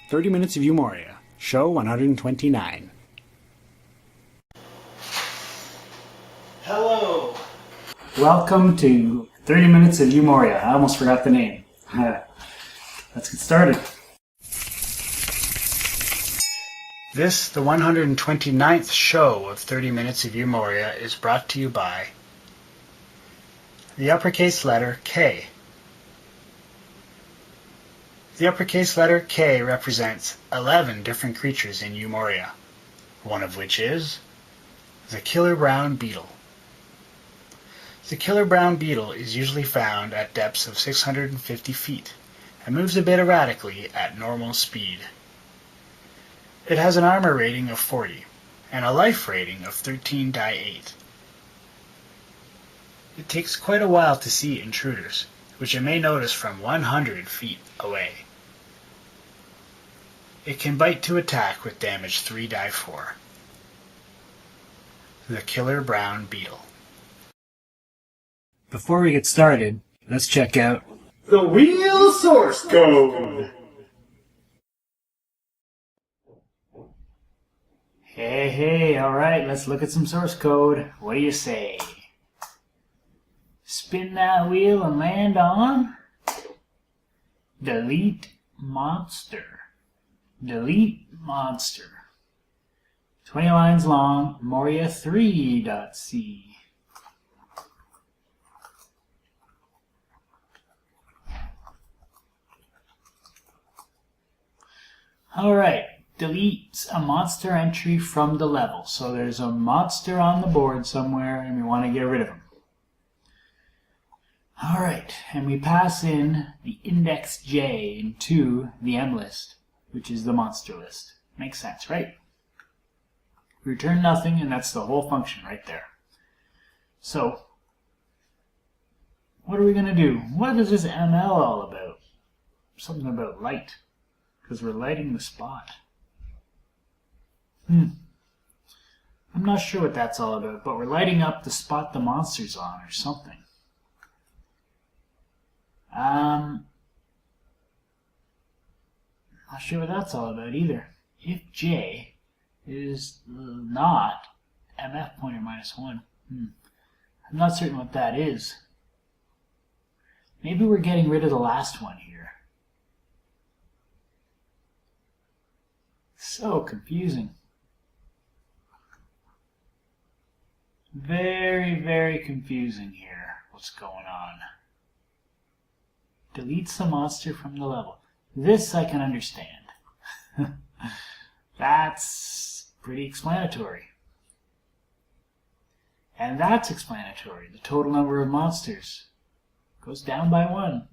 30 Minutes of UMoria, Show 129. Hello! Welcome to 30 Minutes of UMoria. I almost forgot the name. Let's get started. This, the 129th show of 30 Minutes of UMoria, is brought to you by the uppercase letter K. The uppercase letter K represents 11 different creatures in UMoria, one of which is the killer brown beetle. The killer brown beetle is usually found at depths of 650 feet and moves a bit erratically at normal speed. It has an armor rating of 40 and a life rating of 13/8. It takes quite a while to see intruders, which you may notice from 100 feet away. It can bite to attack with damage 3/4. The killer brown beetle. Before we get started, let's check out The Wheel Source Code! Hey, alright, let's look at some source code. What do you say? Spin that wheel and land on delete monster. Delete monster. 20 lines long, Moria3.c. Alright, deletes a monster entry from the level. So there's a monster on the board somewhere and we want to get rid of him. Alright, and we pass in the index J into the M list, which is the monster list. Makes sense, right? We return nothing, and that's the whole function right there. So, what are we going to do? What is this ML all about? Something about light, because we're lighting the spot. I'm not sure what that's all about, but we're lighting up the spot the monster's on, or something. Not sure what that's all about either. If J is not MF pointer -1, I'm not certain what that is. Maybe we're getting rid of the last one here. So confusing. Very, very confusing here. What's going on? Deletes the monster from the level. This I can understand. That's pretty explanatory. And that's explanatory. The total number of monsters goes down by 1.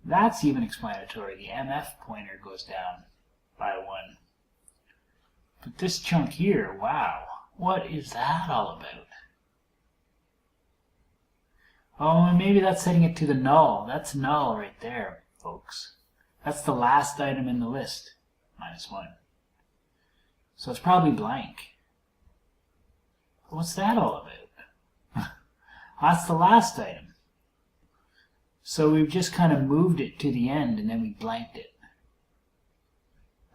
That's even explanatory. The MF pointer goes down by 1. But this chunk here, wow. What is that all about? Oh, and maybe that's setting it to the null. That's null right there, folks. That's the last item in the list, -1. So it's probably blank. What's that all about? That's the last item. So we've just kind of moved it to the end and then we blanked it.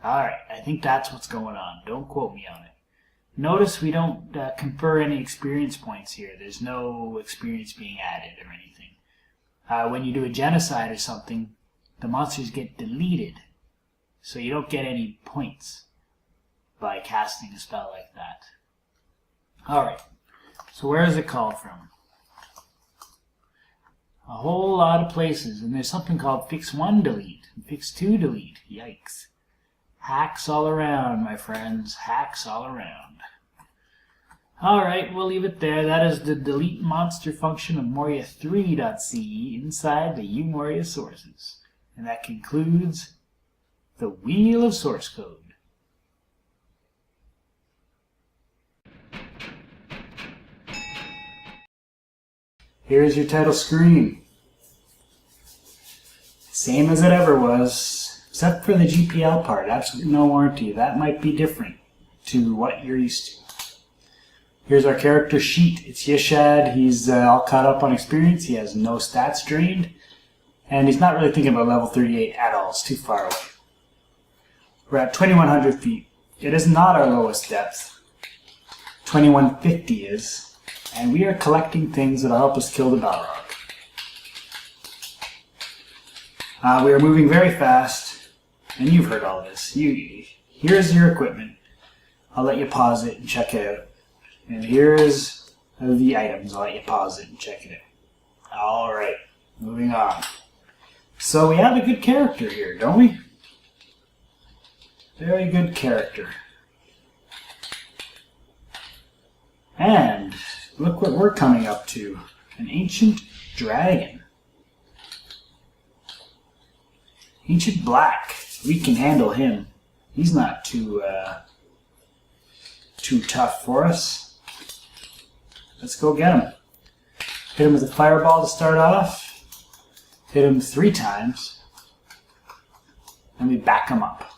Alright, I think that's what's going on. Don't quote me on it. Notice we don't confer any experience points here. There's no experience being added or anything. When you do a genocide or something, the monsters get deleted. So you don't get any points by casting a spell like that. Alright, so where is it called from? A whole lot of places, and there's something called fix 1 delete and fix 2 delete. Yikes. Hacks all around, my friends. Hacks all around. Alright, we'll leave it there. That is the delete monster function of Moria3.c inside the UMoria sources. And that concludes the Wheel of Source Code. Here's your title screen. Same as it ever was, except for the GPL part. Absolutely no warranty. That might be different to what you're used to. Here's our character sheet. It's Yishad. He's all caught up on experience. He has no stats drained. And he's not really thinking about level 38 at all. It's too far away. We're at 2,100 feet. It is not our lowest depth. 2,150 is. And we are collecting things that will help us kill the Balrog. We are moving very fast. And you've heard all this. Here's your equipment. I'll let you pause it and check it out. And here's the items. I'll let you pause it and check it out. Alright, moving on. So we have a good character here, don't we? Very good character. And look what we're coming up to. An ancient dragon. Ancient black. We can handle him. He's not too tough for us. Let's go get him. Hit him with a fireball to start off. Hit him 3 times. And we back him up.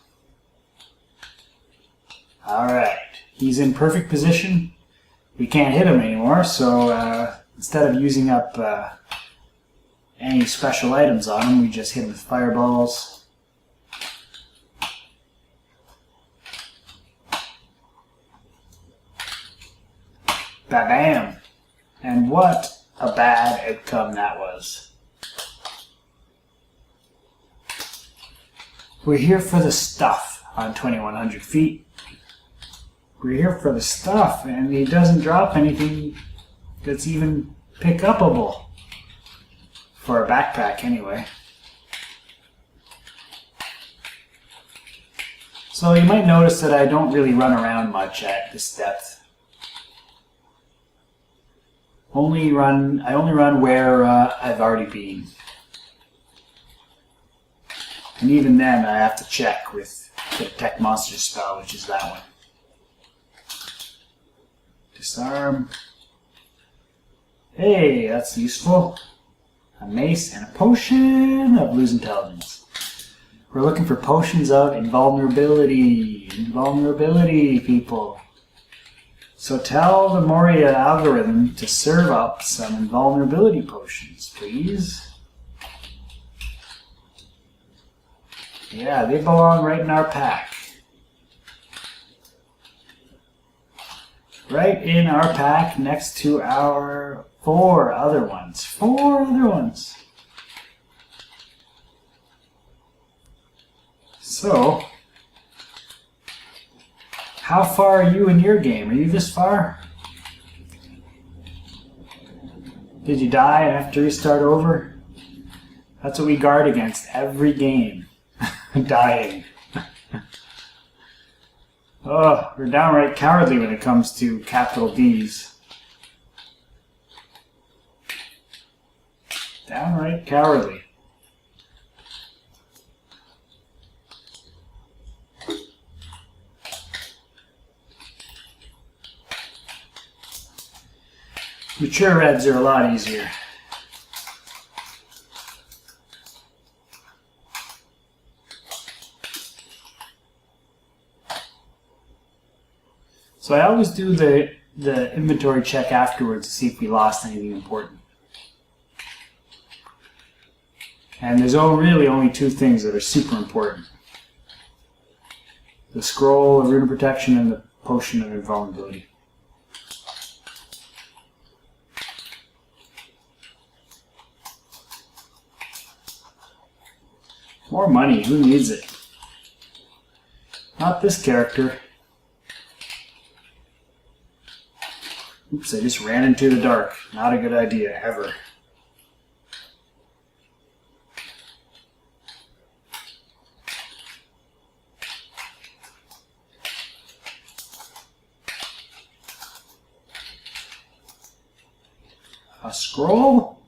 Alright. He's in perfect position. We can't hit him anymore, so instead of using up any special items on him, we just hit him with fireballs. Ba-bam! And what a bad outcome that was. We're here for the stuff on 2,100 feet. We're here for the stuff, and he doesn't drop anything that's even pick-upable. For a backpack, anyway. So you might notice that I don't really run around much at this depth. I only run where I've already been. And even then, I have to check with the Detect Monster spell, which is that one. Disarm. Hey, that's useful. A mace and a potion of lose intelligence. We're looking for potions of invulnerability. Invulnerability, people. So tell the Moria algorithm to serve up some invulnerability potions, please. Yeah, they belong right in our pack. Right in our pack next to our 4 other ones. 4 other ones. So, how far are you in your game? Are you this far? Did you die and have to restart over? That's what we guard against every game. Dying. Oh, we're downright cowardly when it comes to capital D's. Downright cowardly. Mature reds are a lot easier. So I always do the inventory check afterwards to see if we lost anything important. And there's really only 2 things that are super important. The scroll of rune of protection and the potion of invulnerability. More money, who needs it? Not this character. Oops, I just ran into the dark. Not a good idea, ever. A scroll?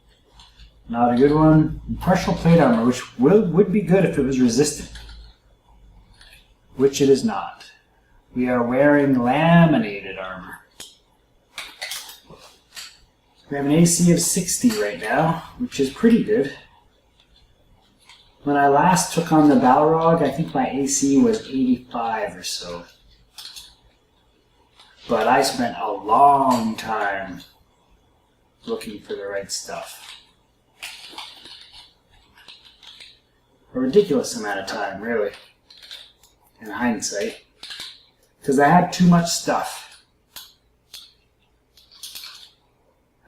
Not a good one. Partial plate armor, which would be good if it was resistant. Which it is not. We are wearing laminated armor. We have an AC of 60 right now, which is pretty good. When I last took on the Balrog, I think my AC was 85 or so. But I spent a long time looking for the right stuff. a ridiculous amount of time, really, in hindsight, because I had too much stuff.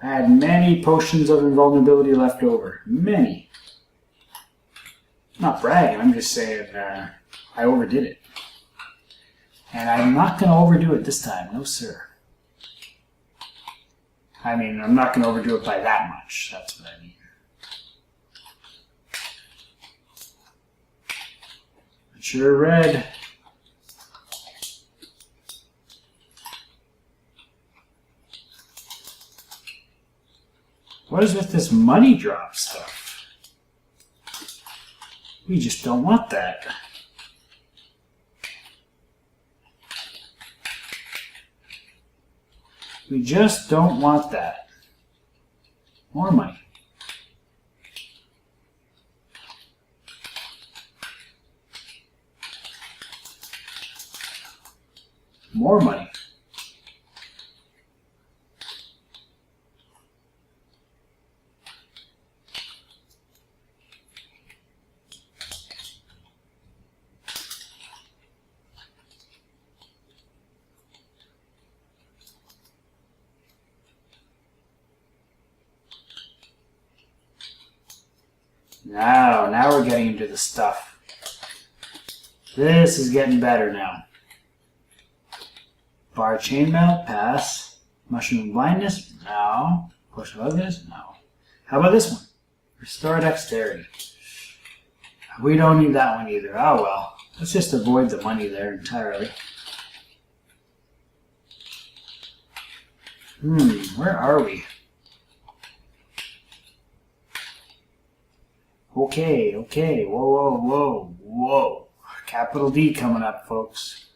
I had many potions of invulnerability left over. Many. Not bragging, I'm just saying I overdid it. And I'm not going to overdo it this time, no sir. I mean, I'm not going to overdo it by that much, that's what I mean. Sure red. What is with this money drop stuff? We just don't want that. We just don't want that. More money. More money. Now we're getting into the stuff. This is getting better now. Bar chainmail, pass. Mushroom blindness, no. Potion of ugliness, no. How about this one? Restore dexterity. We don't need that one either. Oh well. Let's just avoid the money there entirely. Where are we? Okay. Whoa. Capital D coming up, folks.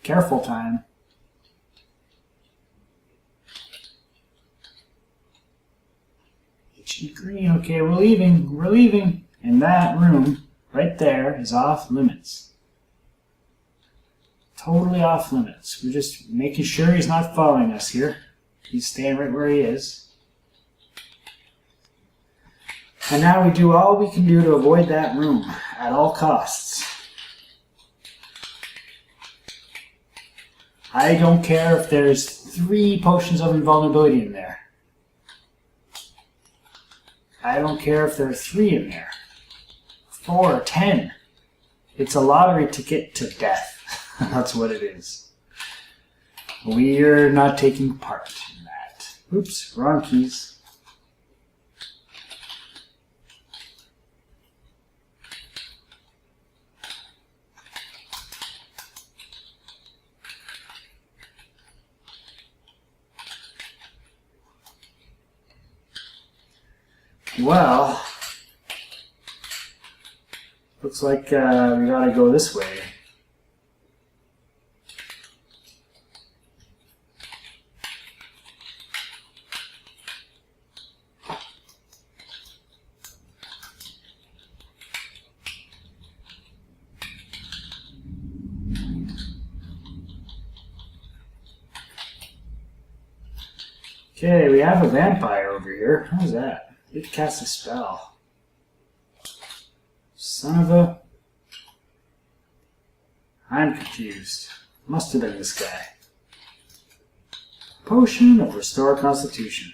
Careful time. Itchy green. Okay, we're leaving. And that room right there is off limits. Totally off limits. We're just making sure he's not following us here. He's staying right where he is. And now we do all we can do to avoid that room at all costs. I don't care if there's 3 potions of invulnerability in there. I don't care if there are 3 in there. 4 or 10. It's a lottery ticket to death. That's what it is. We're not taking part in that. Oops, wrong keys. Well, looks like we gotta go this way. Okay, we have a vampire over here. How's that? It casts a spell. Son of a... I'm confused. Must have been this guy. Potion of Restore Constitution.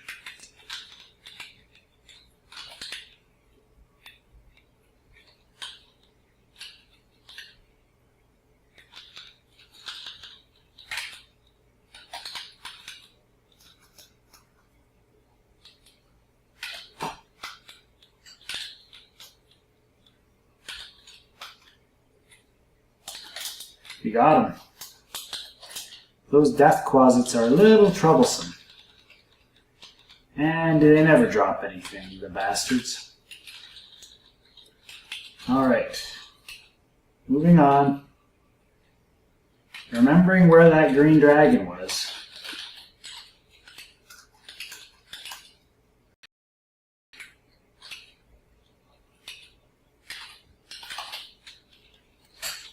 You got him. Those death closets are a little troublesome. And they never drop anything, the bastards. Alright. Moving on. Remembering where that green dragon was.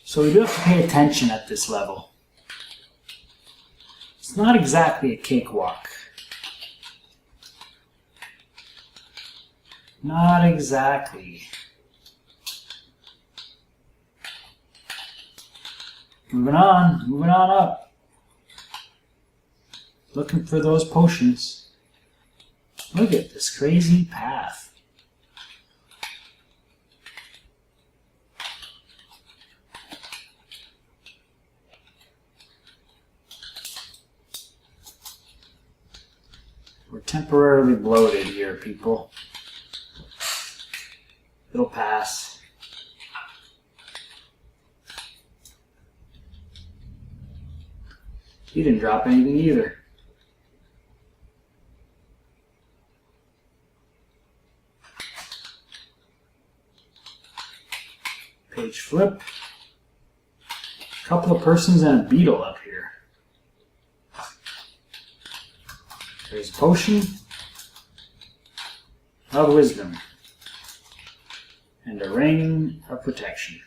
So we do have to pay attention at this level. It's not exactly a cakewalk. Not exactly. moving on up. Looking for those potions. Look at this crazy path. We're temporarily bloated here, people. It'll pass. He didn't drop anything either. Page flip. A couple of persons and a beetle up here. There's a potion of wisdom and a ring of protection.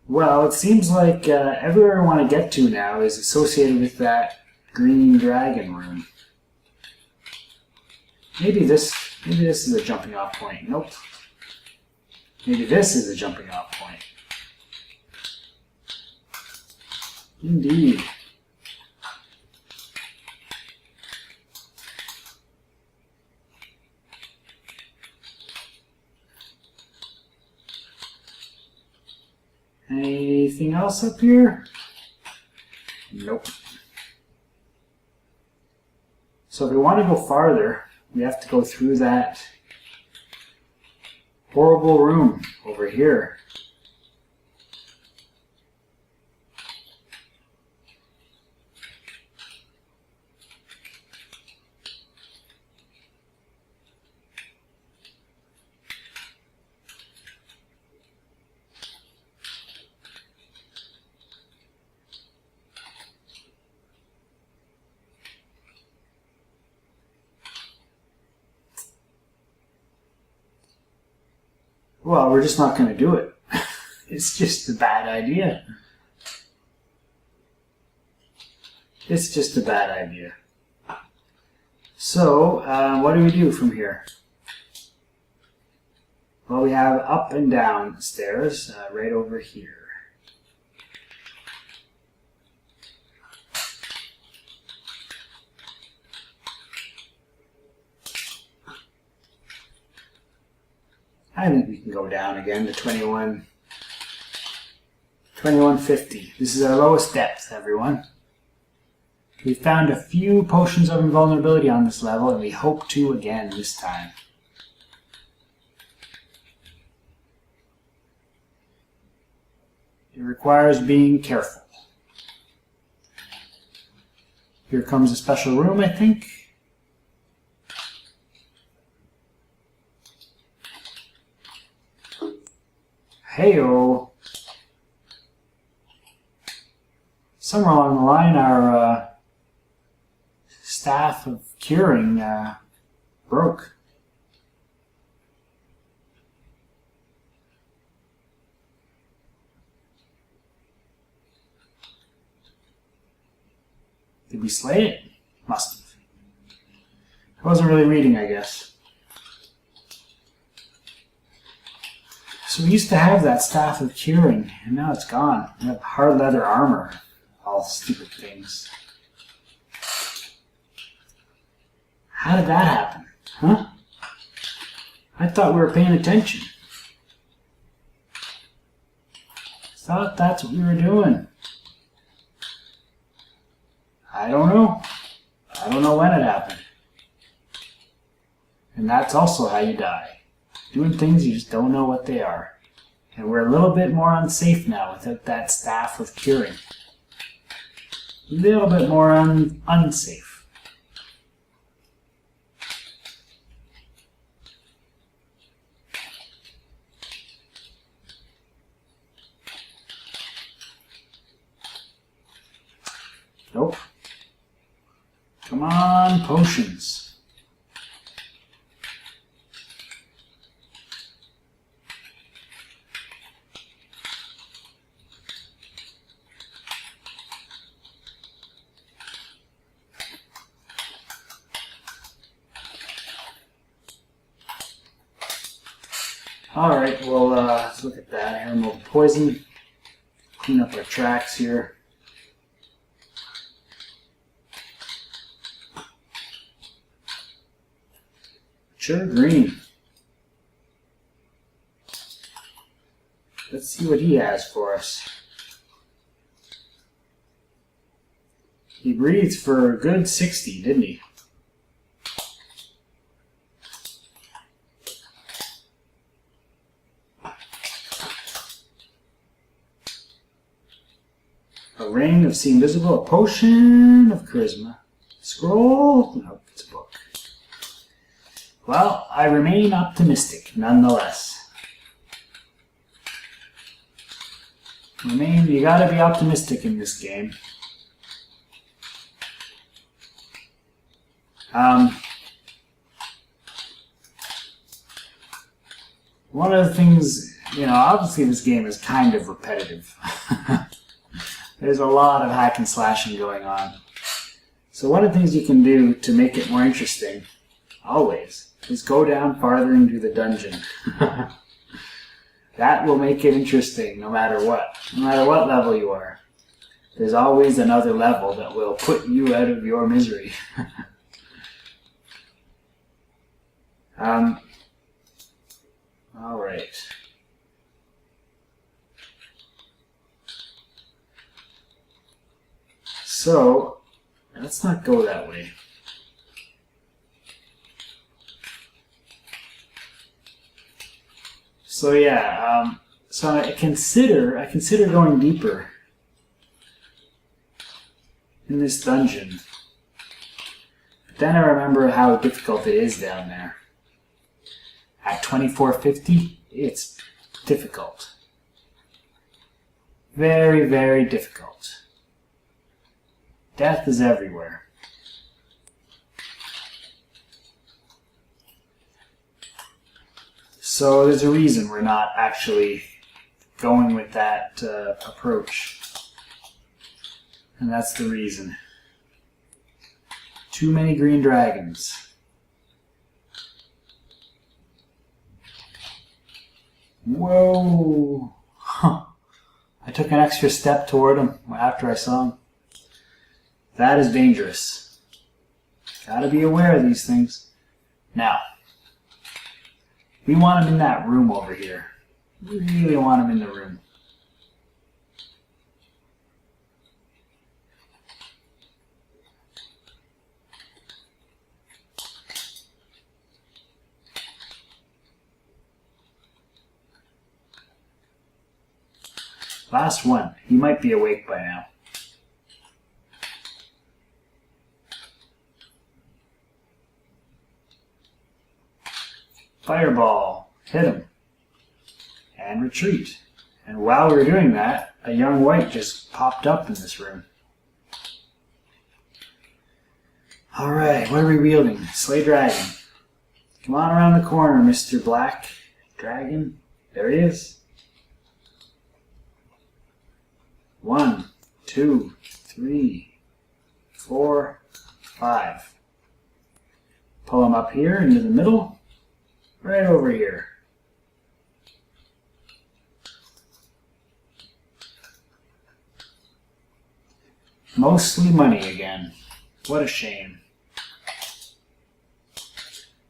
Well, it seems like everywhere I want to get to now is associated with that green dragon room. Maybe this is a jumping off point. Nope. Maybe this is a jumping off point. Indeed. Anything else up here? Nope. So if we want to go farther, we have to go through that horrible room over here. Well, we're just not going to do it. It's just a bad idea. It's just a bad idea. So, what do we do from here? Well, we have up and down stairs right over here. I think we can go down again to 2150. This is our lowest depth, everyone. We found a few potions of invulnerability on this level, and we hope to again this time. It requires being careful. Here comes a special room, I think. Heyo. Somewhere along the line, our staff of curing broke. Did we slay it? Must have. I wasn't really reading, I guess. So we used to have that staff of curing, and now it's gone. We have hard leather armor. All stupid things. How did that happen? Huh? I thought we were paying attention. I thought that's what we were doing. I don't know. I don't know when it happened. And that's also how you die. Doing things you just don't know what they are. And we're a little bit more unsafe now without that staff of curing. A little bit more unsafe. Nope. Come on, potions. Alright, well, let's look at that. Here, remove poison. Clean up our tracks here. Sure, green. Let's see what he has for us. He breathed for a good 60, didn't he? A ring of See Invisible, a potion of charisma. Scroll? Nope, it's a book. Well, I remain optimistic, nonetheless. You gotta be optimistic in this game. One of the things, obviously this game is kind of repetitive. There's a lot of hack and slashing going on. So one of the things you can do to make it more interesting, always, is go down farther into the dungeon. That will make it interesting no matter what. No matter what level you are. There's always another level that will put you out of your misery. Alright. So, let's not go that way. So yeah, so I consider going deeper in this dungeon. But then I remember how difficult it is down there. At 2450, it's difficult. Very, very difficult. Death is everywhere. So there's a reason we're not actually going with that approach. And that's the reason. Too many green dragons. Whoa! Huh. I took an extra step toward him after I saw him. That is dangerous. Gotta be aware of these things. Now, we want him in that room over here. We really want him in the room. Last one. He might be awake by now. Fireball. Hit him. And retreat. And while we were doing that, a young white just popped up in this room. Alright, what are we wielding? Slay Dragon. Come on around the corner, Mr. Black Dragon. There he is. 1, 2, 3, 4, 5. Pull him up here into the middle. Right over here. Mostly money again. What a shame.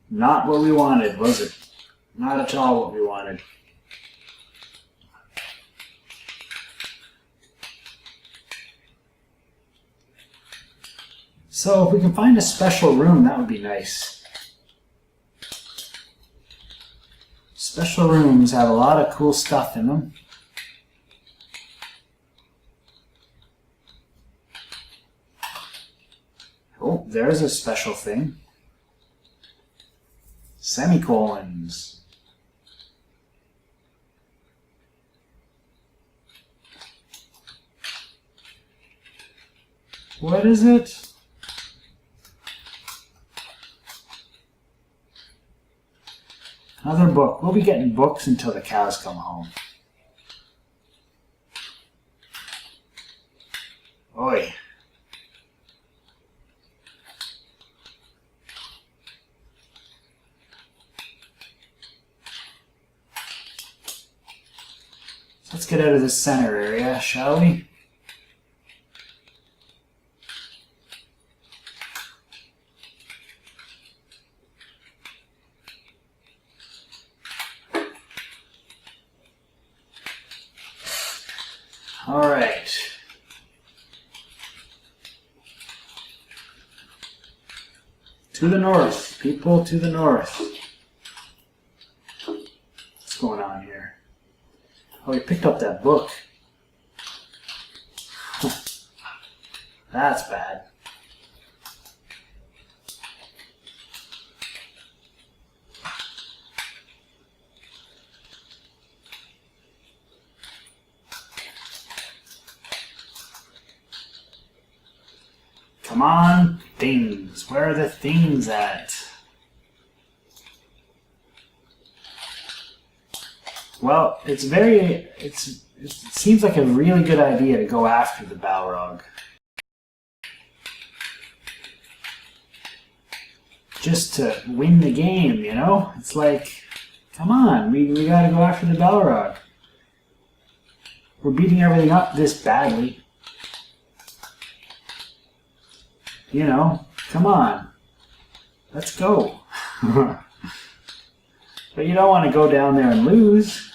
Not what we wanted, was it? Not at all what we wanted. So if we can find a special room, that would be nice. Special rooms have a lot of cool stuff in them. Oh, there's a special thing. Semicolons. What is it? Another book. We'll be getting books until the cows come home. Oi. So Let's get out of this center area, shall we? All right. To the north, people, to the north. What's going on here? Oh, we picked up that book. That's bad. Come on, things. Where are the things at? Well, it seems like a really good idea to go after the Balrog. Just to win the game, you know? It's like, come on, we gotta go after the Balrog. We're beating everything up this badly. You know, come on. Let's go. But you don't want to go down there and lose.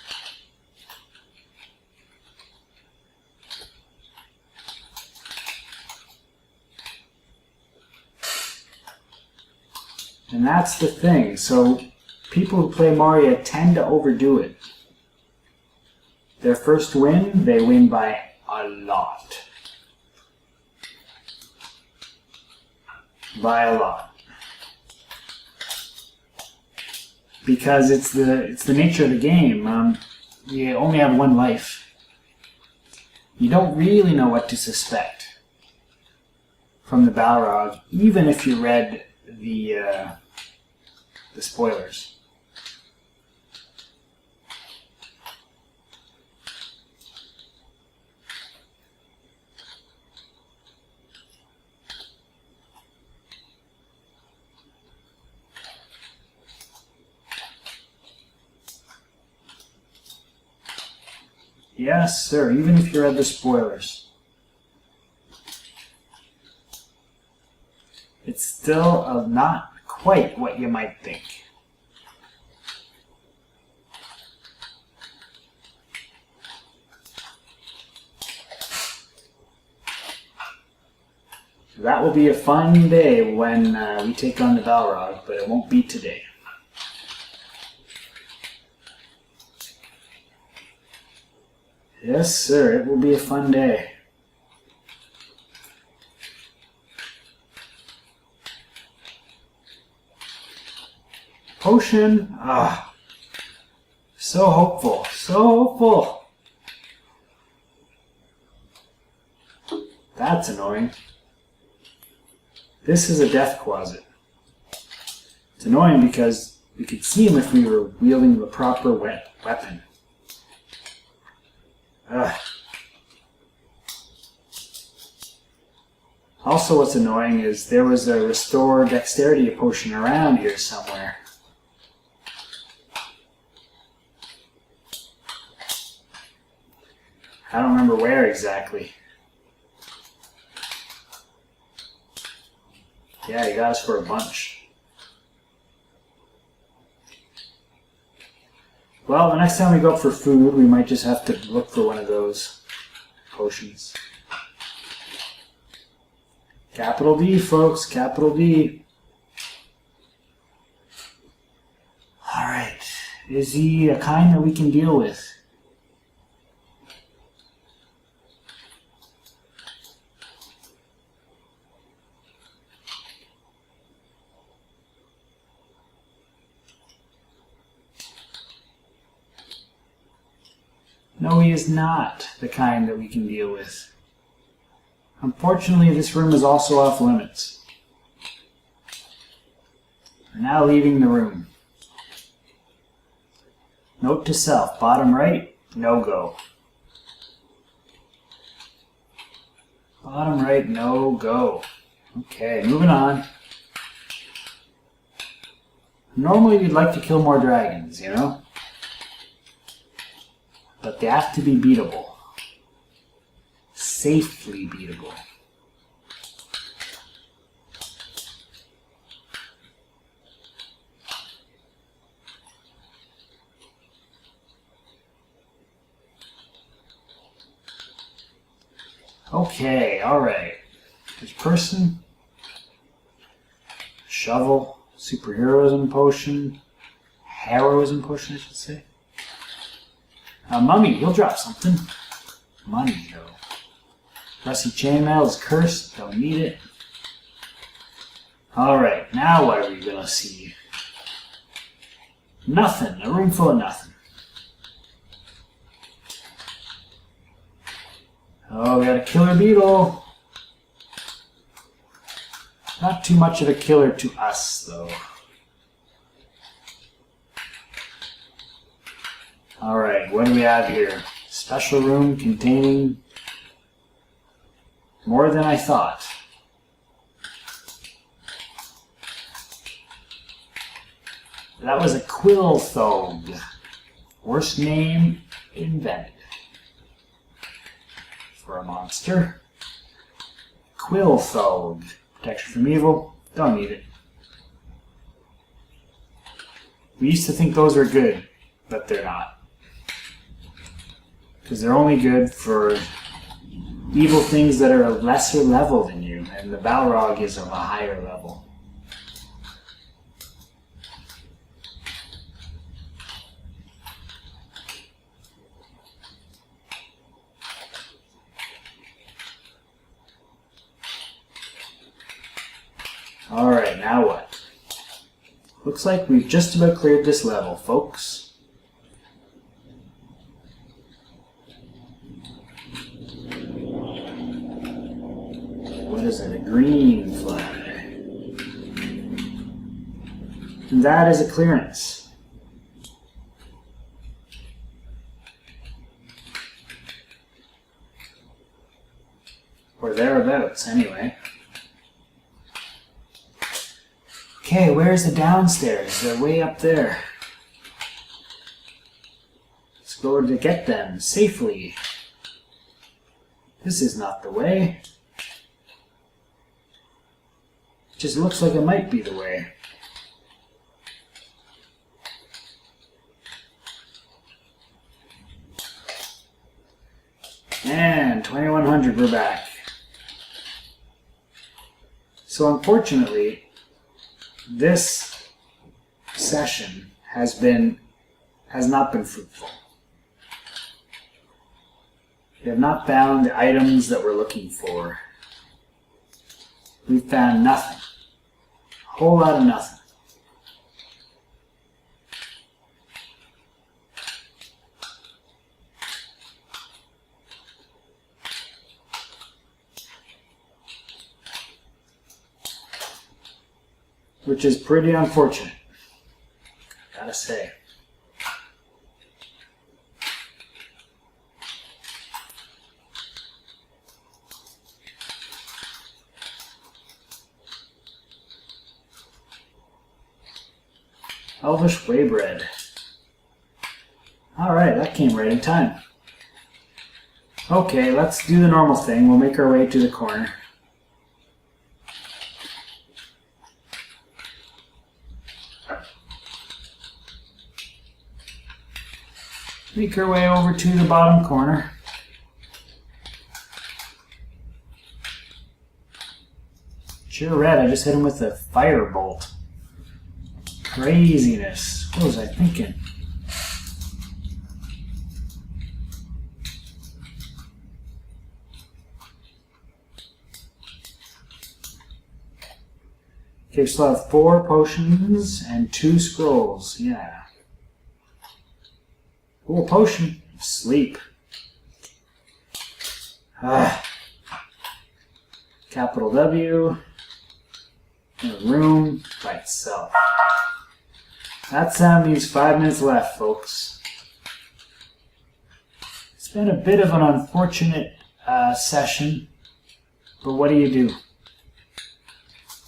And that's the thing. So people who play Moria tend to overdo it. Their first win, they win by a lot. By a lot. Because it's the nature of the game. You only have one life. You don't really know what to suspect from the Balrog, even if you read the spoilers. Yes, sir, even if you read the spoilers. It's still not quite what you might think. That will be a fun day when we take on the Balrog, but it won't be today. Yes, sir, it will be a fun day. Potion! Ah, so hopeful, so hopeful. That's annoying. This is a death closet. It's annoying because we could see him if we were wielding the proper weapon. Ugh. Also, what's annoying is there was a restore dexterity potion around here somewhere. I don't remember where exactly. Yeah, he got us for a bunch. Well, the next time we go up for food, we might just have to look for one of those potions. Capital D, folks, capital D. Alright, is he a kind that we can deal with? No, he is not the kind that we can deal with. Unfortunately, this room is also off limits. We're now leaving the room. Note to self, bottom right, no go. Bottom right, no go. Okay, moving on. Normally we'd like to kill more dragons, you know? but they have to be beatable. Safely beatable. Okay, alright. There's person, shovel, superheroism potion, heroism potion, I should say. Mummy, you'll drop something. Money, though. Rusty chainmail is cursed, don't need it. Alright, now what are we gonna see? Nothing, a room full of nothing. Oh, we got a killer beetle. Not too much of a killer to us, though. Alright, what do we have here? Special room containing more than I thought. That was a quillthog. Worst name invented. For a monster. Quillthog. Protection from evil. Don't need it. We used to think those were good, but they're not. Because they're only good for evil things that are a lesser level than you, and the Balrog is of a higher level. Alright, now what? Looks like we've just about cleared this level, folks. What is it? A green flag. And that is a clearance. Or thereabouts, anyway. Okay, where's the downstairs? They're way up there. Let's go to get them safely. This is not the way. It just looks like it might be the way. And 2100, we're back. So unfortunately, this session has not been fruitful. We have not found the items that we're looking for. We've found nothing. A whole lot of nothing. Which is pretty unfortunate, gotta say. Elvish Waybread. Alright, that came right in time. Okay, let's do the normal thing. We'll make our way to the corner. Make our way over to the bottom corner. Sure red, I just hit him with a firebolt. Craziness. What was I thinking? Okay, so I have 4 potions and 2 scrolls. Yeah. Ooh, a potion. Sleep. Capital W. In a room by itself. That sound means 5 minutes left, folks. It's been a bit of an unfortunate session, but what do?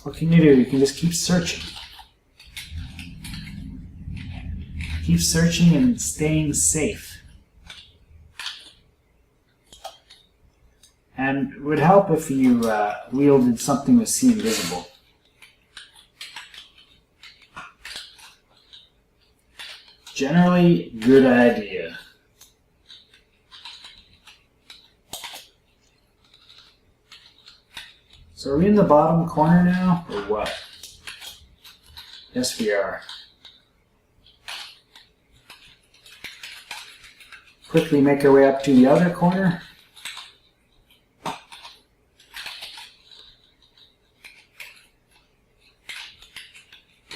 What can you do? You can just keep searching. Keep searching and staying safe. And it would help if you wielded something with See Invisible. Generally, good idea. So are we in the bottom corner now, or what? Yes, we are. Quickly make our way up to the other corner.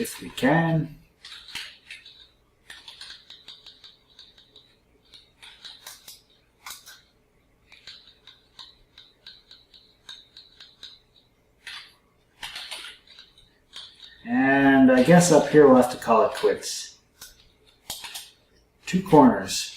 If we can. And I guess up here we'll have to call it quits. 2 corners.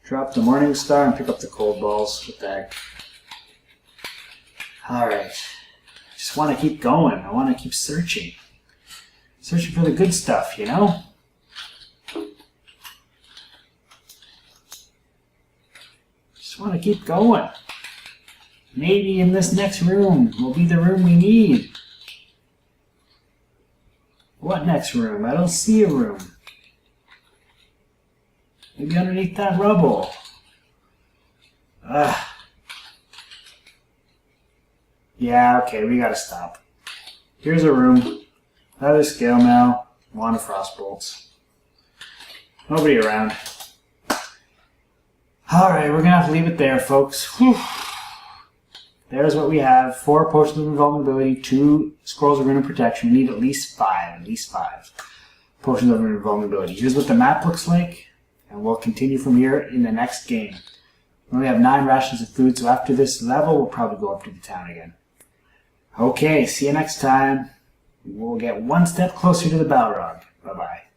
Drop the Morning Star and pick up the cold balls. What the heck? Alright. I just want to keep going. I want to keep searching. Searching for the good stuff, you know? Just want to keep going. Maybe in this next room will be the room we need. What next room? I don't see a room. Maybe underneath that rubble. Yeah, okay, we gotta stop. Here's a room. Another scale mail. Wand of frost bolts. Nobody around. Alright, we're gonna have to leave it there, folks. Whew. There's what we have. 4 potions of invulnerability, 2 scrolls of rune of protection. We need at least 5. At least 5 potions of invulnerability. Here's what the map looks like. And we'll continue from here in the next game. We only have 9 rations of food, so after this level, we'll probably go up to the town again. Okay, see you next time. We'll get one step closer to the Balrog. Bye-bye.